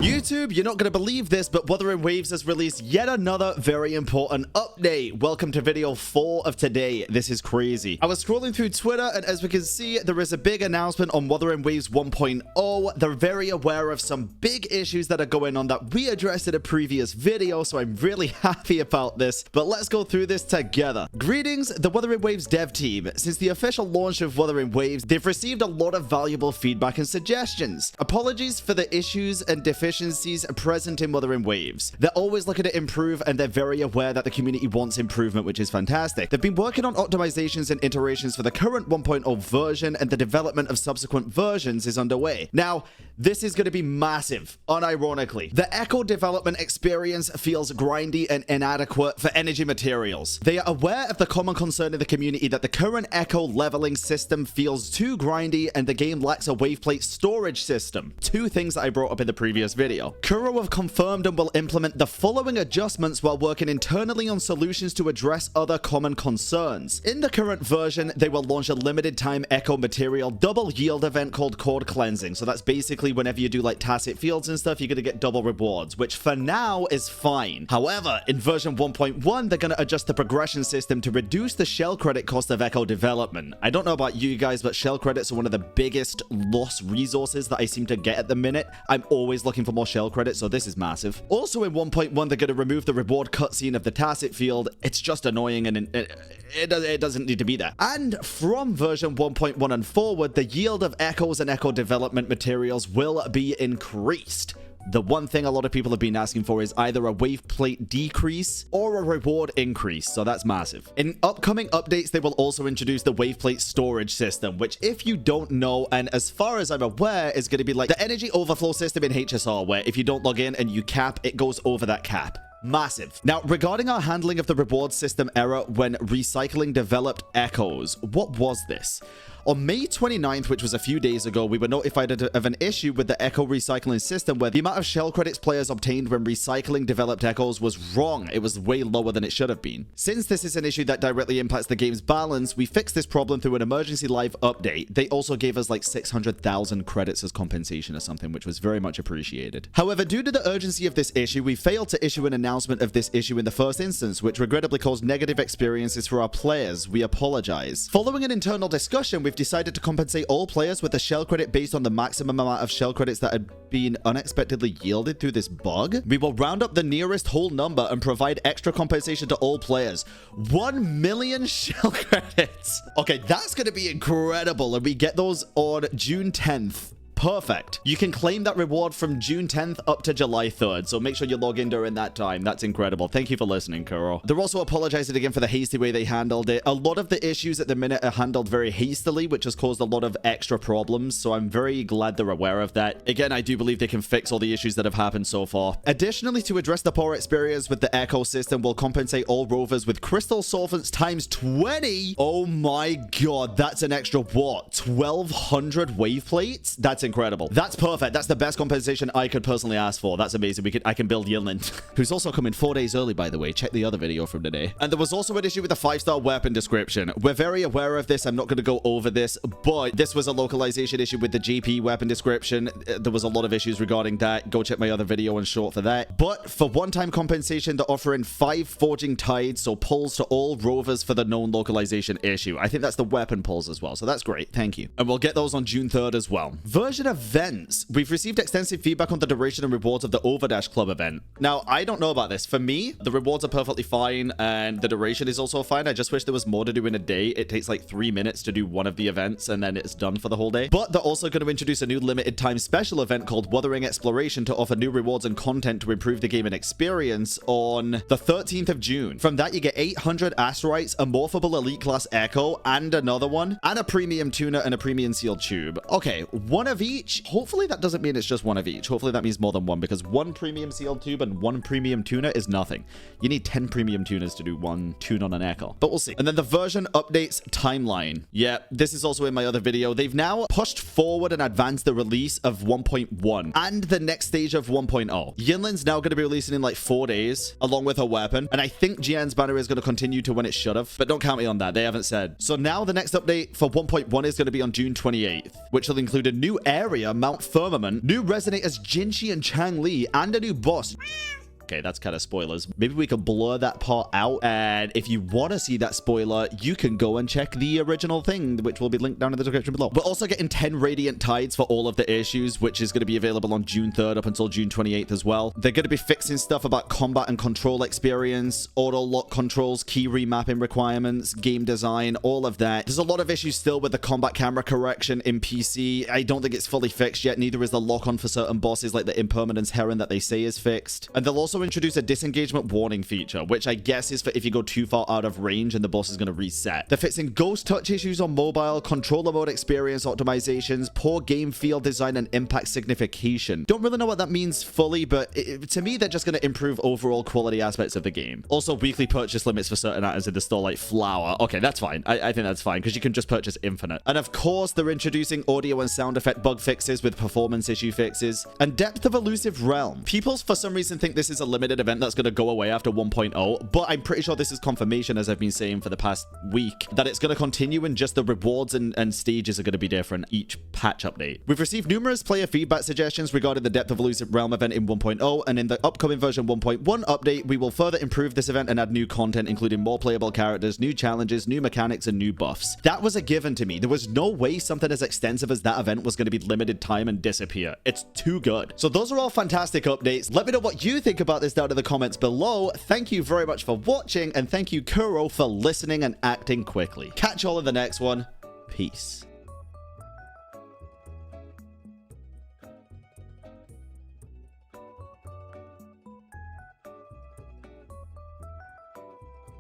YouTube, you're not going to believe this, but Wuthering Waves has released yet another very important update. Welcome to video 4 of today. This is crazy. I was scrolling through Twitter, and as we can see, there is a big announcement on Wuthering Waves 1.0. They're very aware of some big issues that are going on that we addressed in a previous video, so I'm really happy about this. But let's go through this together. Greetings, the Wuthering Waves dev team. Since the official launch of Wuthering Waves, they've received a lot of valuable feedback and suggestions. Apologies for the issues and deficiencies present in Wuthering Waves. They're always looking to improve, and they're very aware that the community wants improvement, which is fantastic. They've been working on optimizations and iterations for the current 1.0 version, and the development of subsequent versions is underway. Now, this is going to be massive, unironically. The Echo development experience feels grindy and inadequate for energy materials. They are aware of the common concern in the community that the current Echo leveling system feels too grindy, and the game lacks a Waveplate storage system. Two things that I brought up in the previous video. Kuro have confirmed and will implement the following adjustments while working internally on solutions to address other common concerns. In the current version, they will launch a limited time Echo material double yield event called Cord Cleansing. So that's basically whenever you do like tacit fields and stuff, you're going to get double rewards, which for now is fine. However, in version 1.1, they're going to adjust the progression system to reduce the shell credit cost of Echo development. I don't know about you guys, but shell credits are one of the biggest lost resources that I seem to get at the minute. I'm always looking for more shell credits, so this is massive. Also in 1.1, they're going to remove the reward cutscene of the tacit field. It's just annoying, and it doesn't need to be there. And from version 1.1 and forward, the yield of echoes and echo development materials will be increased. The one thing a lot of people have been asking for is either a Waveplate decrease or a reward increase, so that's massive. In upcoming updates, they will also introduce the Waveplate storage system, which if you don't know, and as far as I'm aware, is going to be like the energy overflow system in HSR, where if you don't log in and you cap, it goes over that cap. Massive. Now, regarding our handling of the reward system error when recycling developed echoes, what was this? On May 29th, which was a few days ago, we were notified of an issue with the echo recycling system where the amount of shell credits players obtained when recycling developed echoes was wrong. It was way lower than it should have been. Since this is an issue that directly impacts the game's balance, we fixed this problem through an emergency live update. They also gave us like 600,000 credits as compensation or something, which was very much appreciated. However, due to the urgency of this issue, we failed to issue an announcement of this issue in the first instance, which regrettably caused negative experiences for our players. We apologize. Following an internal discussion, we've decided to compensate all players with a shell credit based on the maximum amount of shell credits that had been unexpectedly yielded through this bug. We will round up the nearest whole number and provide extra compensation to all players. 1 million shell credits. Okay, that's going to be incredible, and we get those on June 10th. Perfect. You can claim that reward from June 10th up to July 3rd, so make sure you log in during that time. That's incredible. Thank you for listening, Kuro. They're also apologizing again for the hasty way they handled it. A lot of the issues at the minute are handled very hastily, which has caused a lot of extra problems, so I'm very glad they're aware of that. Again, I do believe they can fix all the issues that have happened so far. Additionally, to address the poor experience with the Echo system, we'll compensate all rovers with crystal solvents times 20. Oh my god, that's an extra what? 1,200 wave plates? That's incredible. That's perfect. That's the best compensation I could personally ask for. That's amazing. I can build Yinlin, who's also coming 4 days early, by the way. Check the other video from today. And there was also an issue with the 5-star weapon description. We're very aware of this. I'm not going to go over this, but this was a localization issue with the GP weapon description. There was a lot of issues regarding that. Go check my other video in short for that. But for one-time compensation, they're offering 5 forging tides, so pulls to all rovers for the known localization issue. I think that's the weapon pulls as well, so that's great. Thank you. And we'll get those on June 3rd as well. Version events. We've received extensive feedback on the duration and rewards of the Overdash Club event. Now, I don't know about this. For me, the rewards are perfectly fine, and the duration is also fine. I just wish there was more to do in a day. It takes like 3 minutes to do one of the events, and then it's done for the whole day. But they're also going to introduce a new limited time special event called Wuthering Exploration to offer new rewards and content to improve the game and experience on the 13th of June. From that, you get 800 asteroids, a morphable elite class Echo, and another one, and a premium tuner and a premium sealed tube. Okay, one of each. Hopefully that doesn't mean it's just one of each. Hopefully that means more than one, because one premium sealed tube and one premium tuner is nothing. You need 10 premium tuners to do one tune on an Echo, but we'll see. And then the version updates timeline. Yeah, this is also in my other video. They've now pushed forward and advanced the release of 1.1 and the next stage of 1.0. Yinlin's now going to be releasing in like 4 days, along with her weapon. And I think Jian's banner is going to continue to when it should have, but don't count me on that. They haven't said. So now the next update for 1.1 is going to be on June 28th, which will include a new air area, Mount Firmament, new resonators Jinchi and Chang Li, and a new boss. Okay, that's kind of spoilers. Maybe we can blur that part out. And if you want to see that spoiler, you can go and check the original thing, which will be linked down in the description below. We're also getting 10 Radiant Tides for all of the issues, which is going to be available on June 3rd up until June 28th as well. They're going to be fixing stuff about combat and control experience, auto lock controls, key remapping requirements, game design, all of that. There's a lot of issues still with the combat camera correction in PC. I don't think it's fully fixed yet. Neither is the lock on for certain bosses like the Impermanence Heron that they say is fixed. And they'll also introduce a disengagement warning feature, which I guess is for if you go too far out of range and the boss is going to reset. They're fixing ghost touch issues on mobile, controller mode experience optimizations, poor game field design, and impact signification. Don't really know what that means fully, but to me, they're just going to improve overall quality aspects of the game. Also, weekly purchase limits for certain items in the store like flour. Okay, that's fine. I think that's fine because you can just purchase infinite. And of course, they're introducing audio and sound effect bug fixes with performance issue fixes and depth of elusive realm. People for some reason think this is a limited event that's going to go away after 1.0, but I'm pretty sure this is confirmation, as I've been saying for the past week, that it's going to continue and just the rewards and stages are going to be different each patch update. We've received numerous player feedback suggestions regarding the Depth of Elusive Realm event in 1.0, and in the upcoming version 1.1 update, we will further improve this event and add new content, including more playable characters, new challenges, new mechanics, and new buffs. That was a given to me. There was no way something as extensive as that event was going to be limited time and disappear. It's too good. So those are all fantastic updates. Let me know what you think about this down in the comments below. Thank you very much for watching, and thank you, Kuro, for listening and acting quickly. Catch you all in the next one. Peace.